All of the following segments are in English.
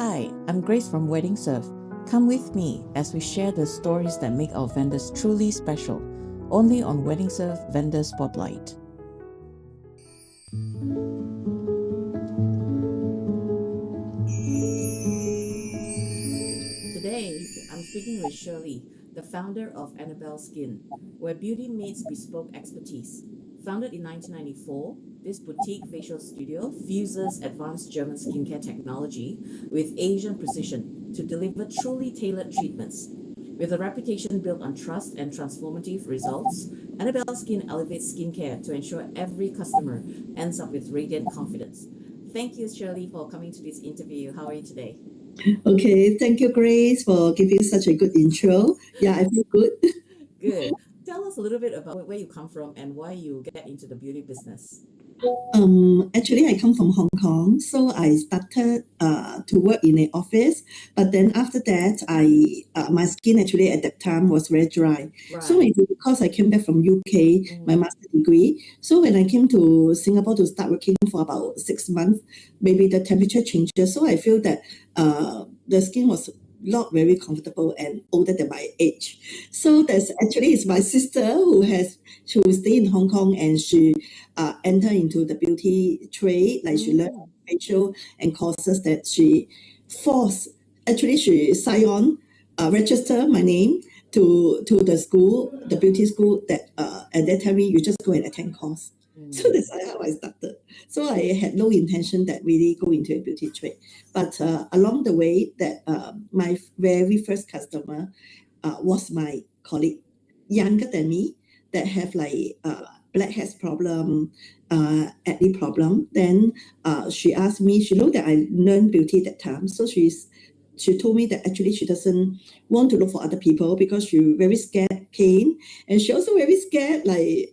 Hi, I'm Grace from Weddingserv. Come with me as we share the stories that make our vendors truly special, only on Weddingserv Vendor Spotlight. Today, I'm speaking with Shirley, the founder of Annabelle Skin, where beauty meets bespoke expertise. Founded in 1994, this boutique facial studio fuses advanced German skincare technology with Asian precision to deliver truly tailored treatments. With a reputation built on trust and transformative results, Annabelle Skin elevates skincare to ensure every customer ends up with radiant confidence. Thank you, Shirley, for coming to this interview. How are you today? Okay, thank you, Grace, for giving such a good intro. Yeah, I feel good. Good. Tell us a little bit about where you come from and why you get into the beauty business. Actually, I come from Hong Kong, so I started to work in an office. But then after that, my skin actually at that time was very dry. So Right. maybe because I came back from UK, my master degree. So when I came to Singapore to start working for about 6 months, maybe the temperature changes. So I feel that the skin was not very comfortable and older than my age. So that's actually it's my sister who stay in Hong Kong, and she enter into the beauty trade. Like she learned facial and courses that she forced. Actually, she signed on, register my name to the school, the beauty school that at that time you just go and attend course. So that's how I started. So I had no intention that really go into a beauty trade. But along the way, that my very first customer was my colleague, younger than me, that have like blackheads problem, acne problem. Then she asked me, she know that I learned beauty at that time. So she told me that actually she doesn't want to look for other people because she very scared pain, and she also very scared like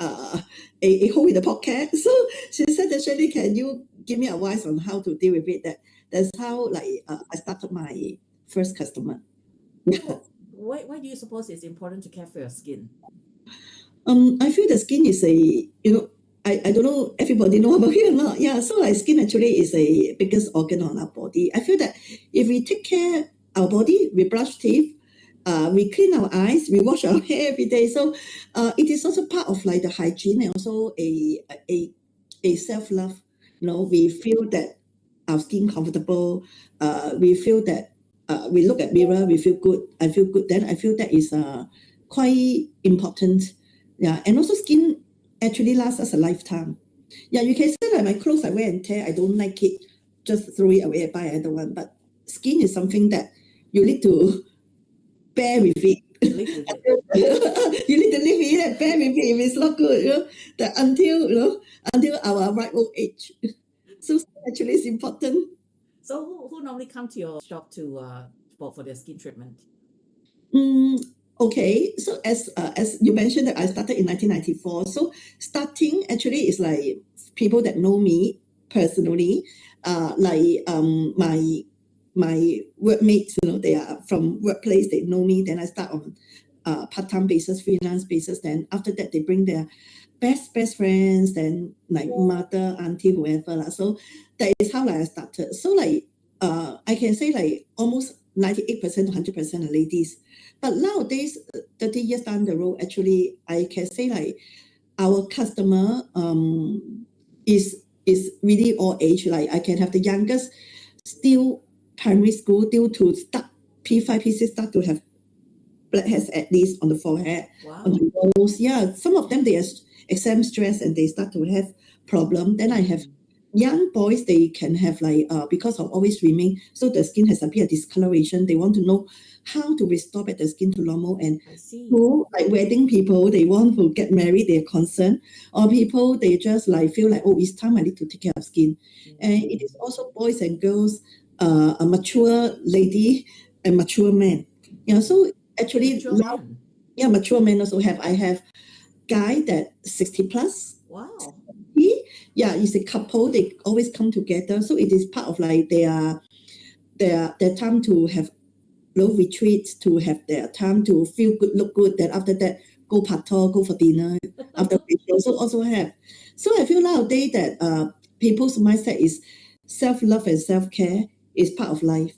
a hole in the pocket. So she said that, Shirley, can you give me advice on how to deal with it? That's how like I started my first customer. Why do you suppose it's important to care for your skin? I feel the skin is I don't know everybody know about it or not. Yeah, so like skin actually is a biggest organ on our body. I feel that if we take care our body, we brush teeth, we clean our eyes, we wash our hair every day. So it is also part of like the hygiene and also a self-love. We feel that our skin comfortable. We feel that we look at mirror, we feel good. I feel good. Then I feel that is quite important. Yeah, and also skin actually lasts us a lifetime. Yeah, you can say like my clothes I wear and tear, I don't like it, just throw it away and buy another one. But skin is something that you need to bear with it. You need to live with it and bear with it if it's not good, that until our ripe old age. So actually it's important. So who normally come to your shop to for their skin treatment? Okay, so as you mentioned that I started in 1994. So starting actually is like people that know me personally, like my workmates, they are from workplace, they know me. Then I start on part-time basis, freelance basis. Then after that, they bring their best friends, then like mother, auntie, whoever lah. So that is how like I started. So like I can say like almost 98% to 100% are ladies. But nowadays, 30 years down the road, actually, I can say like our customer is really all age. Like I can have the youngest still primary school, due to start P5, P6 start to have blackheads at least on the forehead, on the nose. Yeah, some of them they are exam stress and they start to have problem. Then I have young boys, they can have like because of always swimming, so the skin has a bit of discoloration. They want to know how to restore back the skin to normal. And who like wedding people, they want to get married, they're concerned, or people they just like feel like, oh, it's time I need to take care of skin. And it is also boys and girls, a mature lady and mature man. Yeah, so actually mature men also have. I have guy that 60 plus. Wow. Yeah, it's a couple, they always come together. So it is part of like their time to have low retreats, to have their time to feel good, look good. Then after that, go pato, go for dinner. After facial, also have. So I feel nowadays that people's mindset is self-love and self-care is part of life.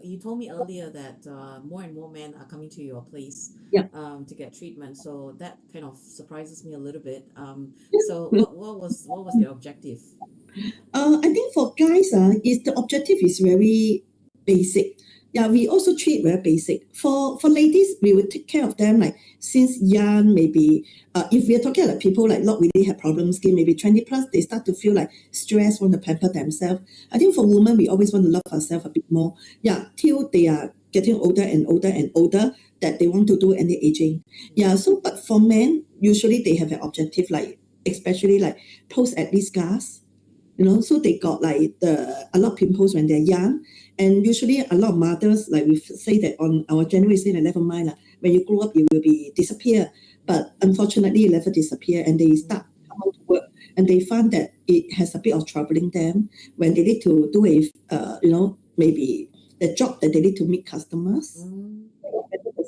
you told me earlier that more and more men are coming to your place Yeah. to get treatment. So that kind of surprises me a little bit. So what was their objective? I think for guys, is the objective is very basic. Yeah, we also treat very basic. For ladies, we will take care of them like since young. Maybe if we are talking about people like not really have problem skin, maybe 20 plus, they start to feel like stress, want to pamper themselves. I think for women, we always want to love ourselves a bit more. Yeah, till they are getting older and older and older, that they want to do anti-aging. Yeah, so but for men, usually they have an objective like especially like post acne scars. So they got like a lot of pimples when they're young, and usually a lot of mothers, like we say that on our generation, never mind, when you grow up you will be disappear, but unfortunately you never disappear, and they start come out to work, and they find that it has a bit of troubling them when they need to do maybe the job that they need to meet customers.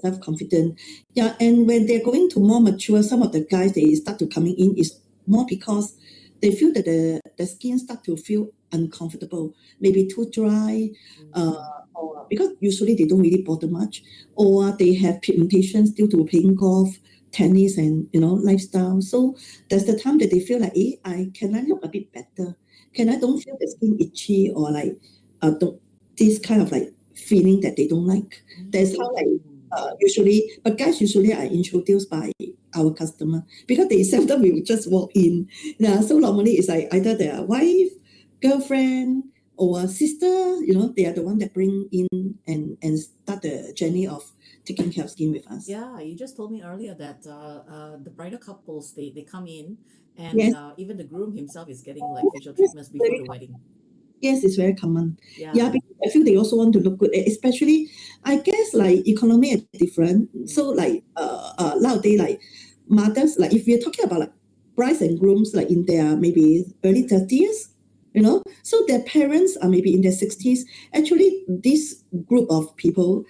Self-confident. Yeah, and when they're going to more mature, some of the guys they start to coming in is more because they feel that the skin start to feel uncomfortable, maybe too dry, or because usually they don't really bother much, or they have pigmentations due to playing golf, tennis, and lifestyle. So that's the time that they feel like, can I look a bit better? Can I don't feel the skin itchy or like this kind of like feeling that they don't like? That's how like usually, but guys usually are introduced by our customer because they seldom will just walk in. Yeah, so normally it's like either their wife, girlfriend, or sister. They are the one that bring in and start the journey of taking care of skin with us. Yeah, you just told me earlier that the bridal couples they come in, and Yes. even the groom himself is getting like facial treatments before the wedding. Yes, it's very common. Yeah. Yeah, because I feel they also want to look good, especially I guess like economy is different. So like nowadays like mothers, like if we're talking about like brides and grooms like in their maybe early 30s, so their parents are maybe in their 60s. Actually, this group of people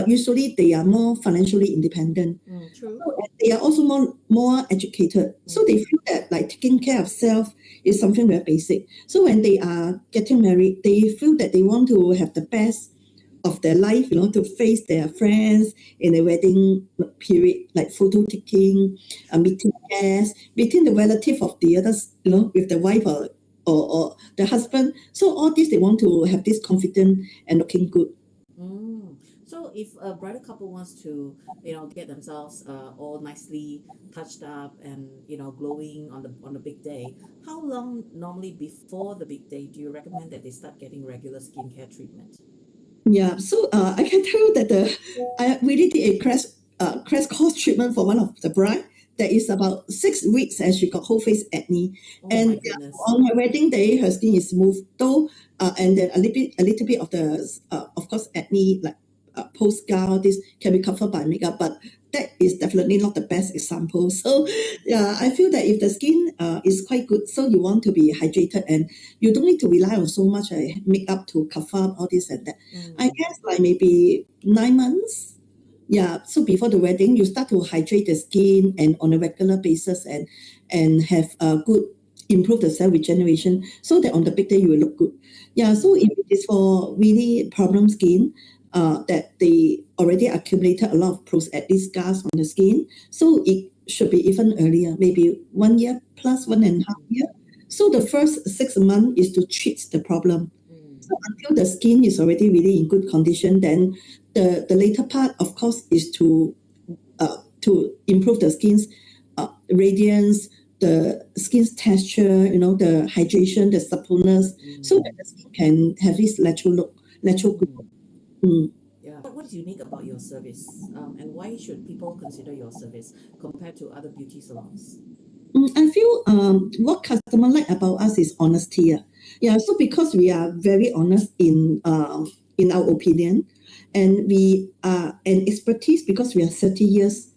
usually they are more financially independent. True. So, and they are also more educated. So they feel that like taking care of self is something very basic. So when they are getting married, they feel that they want to have the best of their life, to face their friends in the wedding period, like photo taking, meeting guests, meeting the relative of the others, with the wife or the husband. So all this, they want to have this confidence and looking good. So if a bridal couple wants to, get themselves all nicely touched up and glowing on the big day, how long normally before the big day do you recommend that they start getting regular skincare treatment? Yeah, so I can tell you that I really did a crash course treatment for one of the bride. That is about 6 weeks, and she got whole face acne. Oh and my goodness. on her wedding day, her skin is smooth, though, and then a little bit of the, of course, acne like post scar. This can be covered by makeup, but that is definitely not the best example. So yeah, I feel that if the skin is quite good, so you want to be hydrated and you don't need to rely on so much makeup to cover up all this and that. I guess like maybe 9 months. Yeah, so before the wedding, you start to hydrate the skin and on a regular basis and have a good improve the cell regeneration so that on the big day you will look good. Yeah, so if it is for really problem skin, that they already accumulated a lot of post-acne scars on the skin, so it should be even earlier, maybe 1 year plus 1.5 year. So the first 6 months is to treat the problem. So until the skin is already really in good condition, then the later part, of course, is to improve the skin's radiance, the skin's texture, the hydration, the suppleness, so that the skin can have this natural look, natural glow. Yeah. What is unique about your service, and why should people consider your service compared to other beauty salons? I feel what customer like about us is honesty. Yeah, so because we are very honest in our opinion, and we are an expertise because we are 30 years.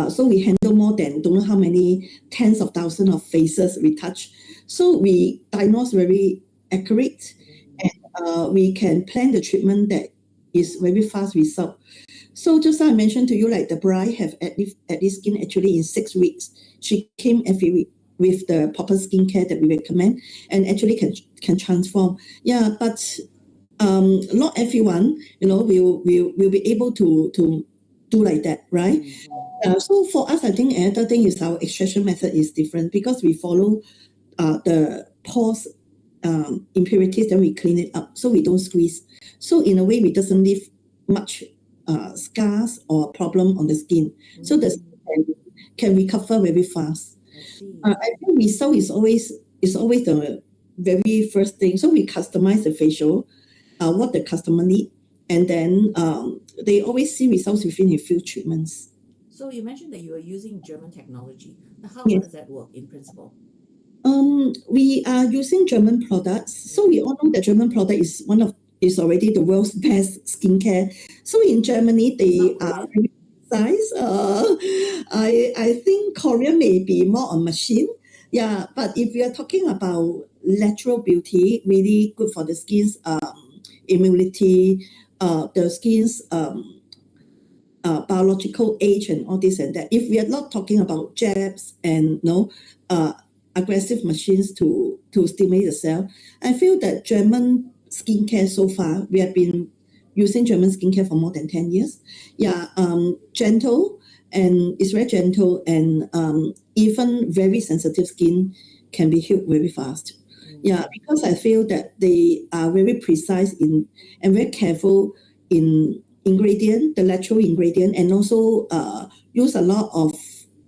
So we handle more than don't know how many tens of thousands of faces we touch. So we diagnose very accurate, and we can plan the treatment that is very fast result. So just like I mentioned to you, like the bride have acne skin actually in 6 weeks. She came every week with the proper skincare that we recommend, and actually can transform. Yeah, but not everyone, will be able to do like that, right? So for us, I think another thing is our extraction method is different because we follow the pores impurities, then we clean it up, so we don't squeeze. So in a way, it doesn't leave much scars or problem on the skin. So the skin can recover very fast. I think result is always the very first thing. So we customize the facial, what the customer need, and then they always see results within a few treatments. So you mentioned that you are using German technology. Now, how Yes. does that work in principle? We are using German products. So we all know that German product is already the world's best skincare. So in Germany, they are very precise. I think Korea may be more on machine. Yeah, but if we are talking about natural beauty, really good for the skin's immunity, the skin's biological age and all this and that. If we are not talking about jabs and aggressive machines to stimulate the cell, I feel that German skincare so far, we have been using German skincare for more than 10 years. Yeah, gentle, and it's very gentle, and even very sensitive skin can be healed very fast. Yeah, because I feel that they are very precise in and very careful in ingredient, the natural ingredient, and also use a lot of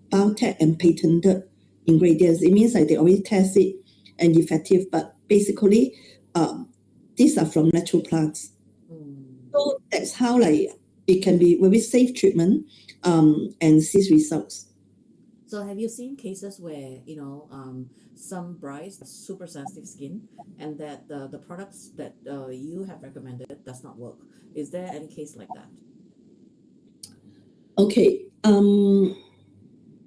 biotech and patented ingredients. It means like they always test it and effective, but basically these are from natural plants. So that's how it can be very safe treatment and see results. So have you seen cases where, some brides have super sensitive skin and that the products that you have recommended does not work? Is there any case like that? Okay.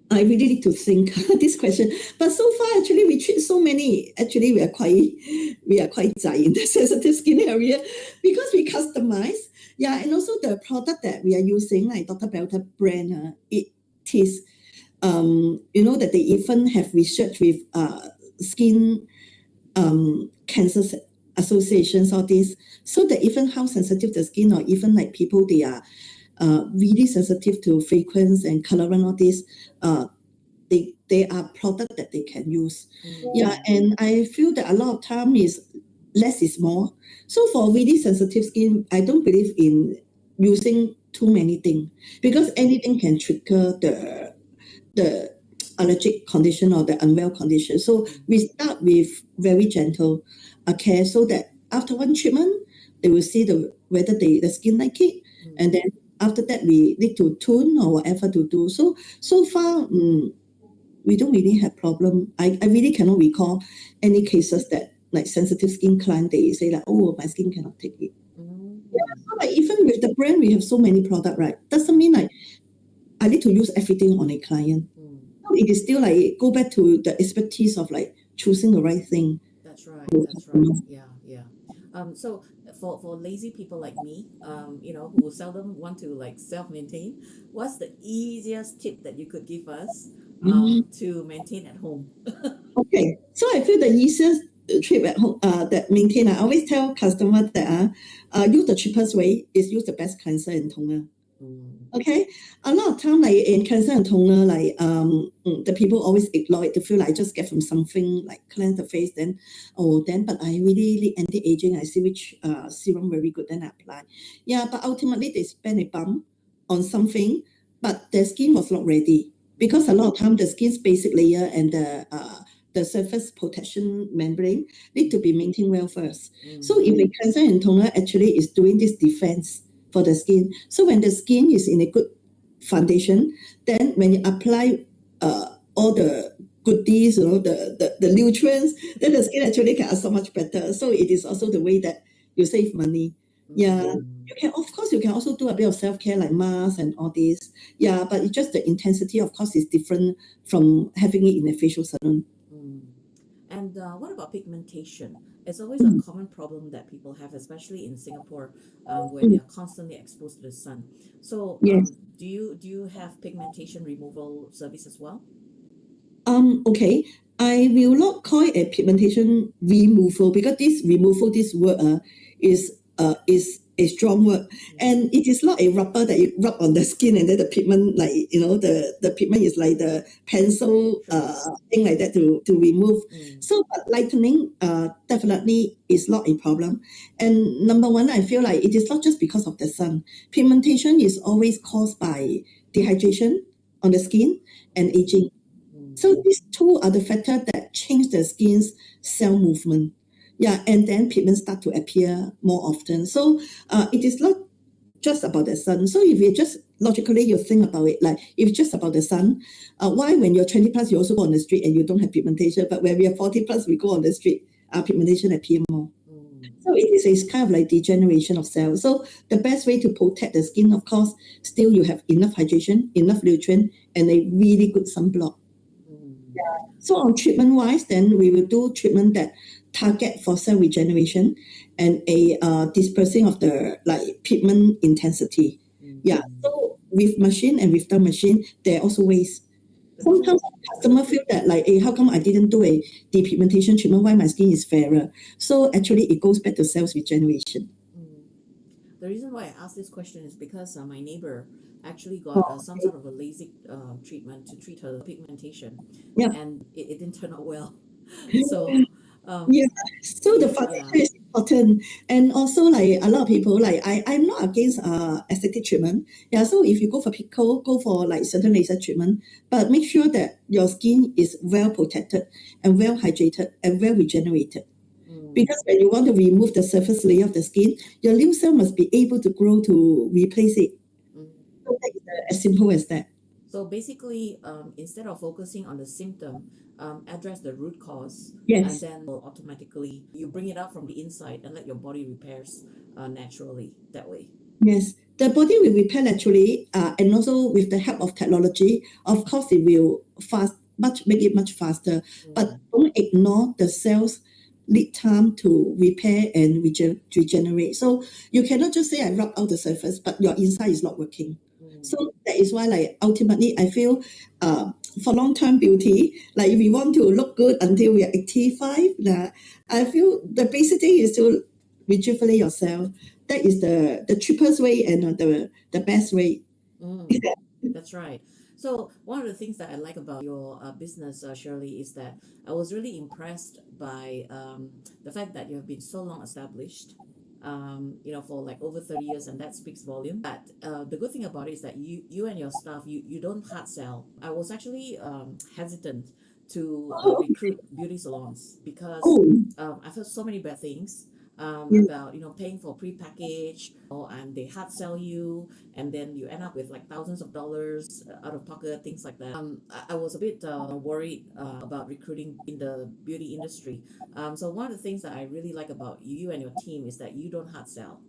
I really need to think this question. But so far, actually, we treat so many. Actually, we are quite zai in the sensitive skin area because we customize. Yeah, and also the product that we are using, like Dr. Belter brand, it is, that they even have research with skin cancer associations, all this, so that even how sensitive the skin, or even like people, they are really sensitive to fragrance and colorant, all this, they are product that they can use. Yeah, and I feel that a lot of time is less is more. So for really sensitive skin, I don't believe in using too many things because anything can trigger the allergic condition or the unwell condition. So we start with very gentle care, so that after one treatment, they will see whether the skin like it, and then after that we need to tune or whatever to do. So far, we don't really have problem. I really cannot recall any cases that like sensitive skin client, they say like, oh, my skin cannot take it. Yeah, so like even with the brand, we have so many product, right? Doesn't mean like I need to use everything on a client. It is still like go back to the expertise of like choosing the right thing. That's right. That's right. Yeah. So for lazy people like me, who seldom want to like self-maintain, what's the easiest tip that you could give us to maintain at home? Okay, so I feel the easiest trip at home that maintain, I always tell customers that use the cheapest way is use the best cleanser and toner. Okay, a lot of time like in cleanser and toner, like the people always ignore it to feel like I just get from something like cleanse the face, then but I really need anti-aging. I see which serum very good, then I apply. Yeah, but ultimately they spend a bump on something, but their skin was not ready because a lot of time the skin's basic layer and the surface protection membrane need to be maintained well first. So if a cleanser and toner actually is doing this defense for the skin, so when the skin is in a good foundation, then when you apply all the goodies, the nutrients, then the skin actually can so much better. So it is also the way that you save money. Yeah, you can also do a bit of self-care like mask and all this. Yeah, but it's just the intensity, of course, is different from having it in a facial salon. And what about pigmentation? It's always a common problem that people have, especially in Singapore, where they are constantly exposed to the sun. So, Yes. do you have pigmentation removal service as well? Okay. I will not call it a pigmentation removal because this word is is a strong word, and it is not a rubber that you rub on the skin and then the pigment, like the pigment is like the pencil thing like that to remove. So but lightening definitely is not a problem. And number one, I feel like it is not just because of the sun. Pigmentation is always caused by dehydration on the skin and aging. So these two are the factors that change the skin's cell movement. Yeah, and then pigments start to appear more often. So it is not just about the sun. So if you just logically you think about it, like if it's just about the sun, why when you're 20 plus you also go on the street and you don't have pigmentation, but when we are 40 plus we go on the street, pigmentation appear more. So it is a kind of like degeneration of cells. So the best way to protect the skin, of course, still you have enough hydration, enough nutrient, and a really good sunblock. So on treatment wise, then we will do treatment that target for cell regeneration and a dispersing of the like pigment intensity. Yeah. So with machine and without machine, there are also ways. Sometimes customer feel that like, hey, how come I didn't do a depigmentation treatment? Why my skin is fairer? So actually, it goes back to cells regeneration. The reason why I asked this question is because my neighbor actually got some sort of a LASIK treatment to treat her pigmentation, Yeah. and it didn't turn out well. So Yeah. So the foundation is important. And also like a lot of people, like I'm not against aesthetic treatment. Yeah. So if you go for pico, go for like certain laser treatment, but make sure that your skin is well protected and well hydrated and well regenerated. Because when you want to remove the surface layer of the skin, your lymph cell must be able to grow to replace it. So that is as simple as that. So basically, instead of focusing on the symptom, address the root cause, Yes. and then automatically you bring it out from the inside and let your body repairs naturally that way. Yes, the body will repair naturally, and also with the help of technology. Of course, it will make it much faster. But don't ignore the cells lead time to repair and regenerate. So you cannot just say I rub out the surface, but your inside is not working. So that is why, like ultimately, I feel for long-term beauty, like if we want to look good until we are 85, I feel the basic thing is to rejuvenate yourself. That is the cheapest way and the best way. That's right. So one of the things that I like about your business, Shirley, is that I was really impressed by the fact that you have been so long established, for like over 30 years, and that speaks volume. But the good thing about it is that you and your staff, you don't hard sell. I was actually hesitant to recruit beauty salons because I've heard so many bad things about paying for prepackaged, and they hard sell you, and then you end up with like thousands of dollars out of pocket, things like that. I was a bit worried about recruiting in the beauty industry. So one of the things that I really like about you and your team is that you don't hard sell,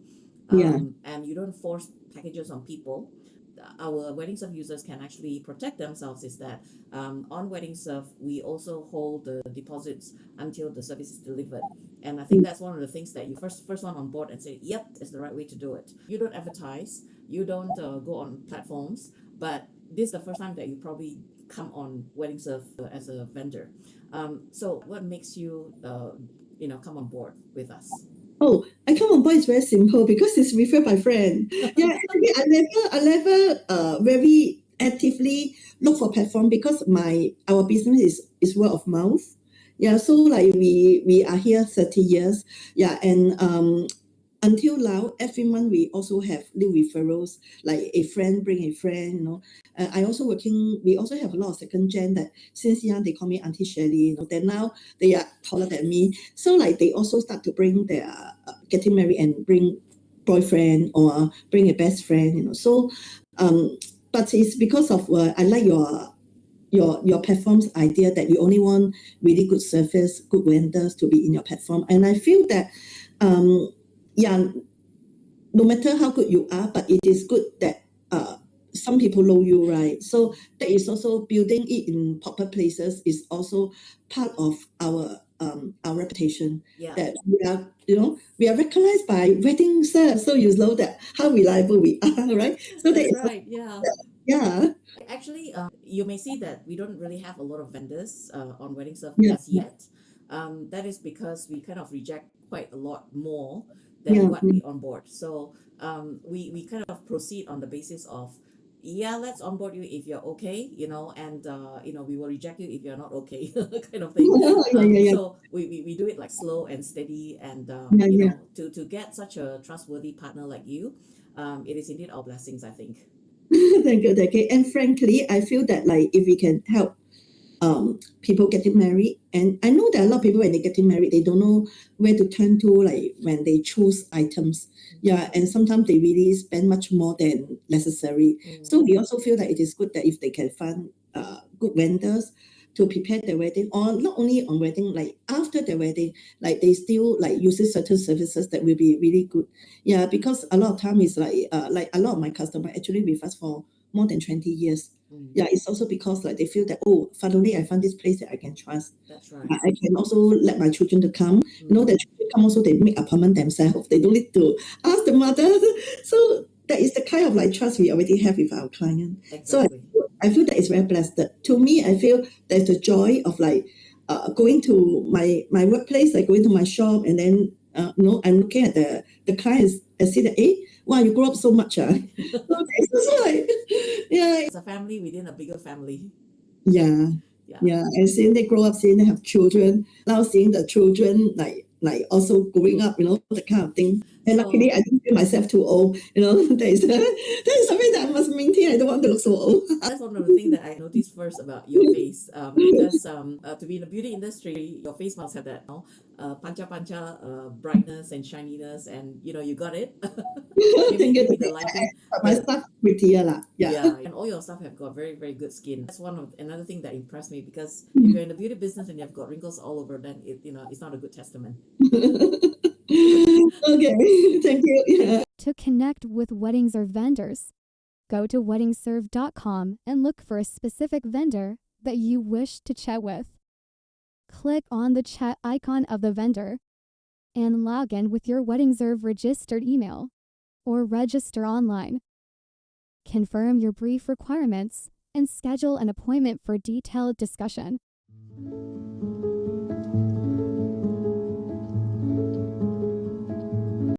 and you don't force packages on people. Our Weddingserv users can actually protect themselves is that on Weddingserv, we also hold the deposits until the service is delivered. And I think that's one of the things that you first one on board and say, yep, it's the right way to do it. You don't advertise, you don't go on platforms, but this is the first time that you probably come on Weddingserv as a vendor. So what makes you, come on board with us? Oh, I come on board is very simple because it's referred by friend. Yeah, actually, I never very actively look for platform because our business is word of mouth. Yeah, so like we are here 30 years. Yeah, and until now, every month we also have new referrals, like a friend bring a friend. I also we also have a lot of second gen that since young they call me Auntie Shirley. Then now they are taller than me, so like they also start to bring their getting married and bring boyfriend or bring a best friend. So, but it's because of I like your platform's idea that you only want really good service, good vendors to be in your platform, and I feel that no matter how good you are, but it is good that some people know you, right? So that is also building it in popular places is also part of our reputation. Yeah. That we are recognized by Weddingserv, so you know that how reliable we are, right? So That's right. Yeah. Yeah. Actually, you may see that we don't really have a lot of vendors on Weddingserv Yeah. as yet. That is because we kind of reject quite a lot more then what we onboard. So we kind of proceed on the basis of, yeah, let's onboard you if you're okay, and we will reject you if you're not okay, kind of thing. So we do it like slow and steady, and to get such a trustworthy partner like you, it is indeed our blessings, I think. Thank you, thank you. And frankly, I feel that like if we can help people getting married, and I know that a lot of people when they're getting married, they don't know where to turn to, like when they choose items. Yeah, and sometimes they really spend much more than necessary. So we also feel that it is good that if they can find good vendors to prepare their wedding, or not only on wedding, like after the wedding, like they still like uses certain services that will be really good. Yeah, because a lot of time is like a lot of my customer actually with us for more than 20 years. Yeah, it's also because like they feel that, oh, finally I found this place that I can trust. That's right. I can also let my children to come. The children come also, they make appointment themselves. They don't need to ask the mother. So that is the kind of like trust we already have with our client. Exactly. So I feel that it's very blessed. To me, I feel there's the joy of like going to my workplace, like going to my shop, and then I'm looking at the clients and see that, wow, you grow up so much. So it's also like, yeah. It's a family within a bigger family. Yeah. And seeing they grow up, seeing they have children, now seeing the children like also growing up, that kind of thing. And luckily, I don't feel myself too old. That is something that I must maintain. I don't want to look so old. That's one of the things that I noticed first about your face, because to be in the beauty industry, your face must have that pancha brightness and shininess, and you got it. maybe the lighting. My stuff prettier lah. Yeah, and all your stuff have got very, very good skin. That's another thing that impressed me, because if you're in the beauty business and you've got wrinkles all over, then it's not a good testament. Okay, thank you. Yeah. To connect with Weddingserv vendors, go to weddingserv.com and look for a specific vendor that you wish to chat with. Click on the chat icon of the vendor and log in with your Weddingserv registered email or register online. Confirm your brief requirements and schedule an appointment for detailed discussion.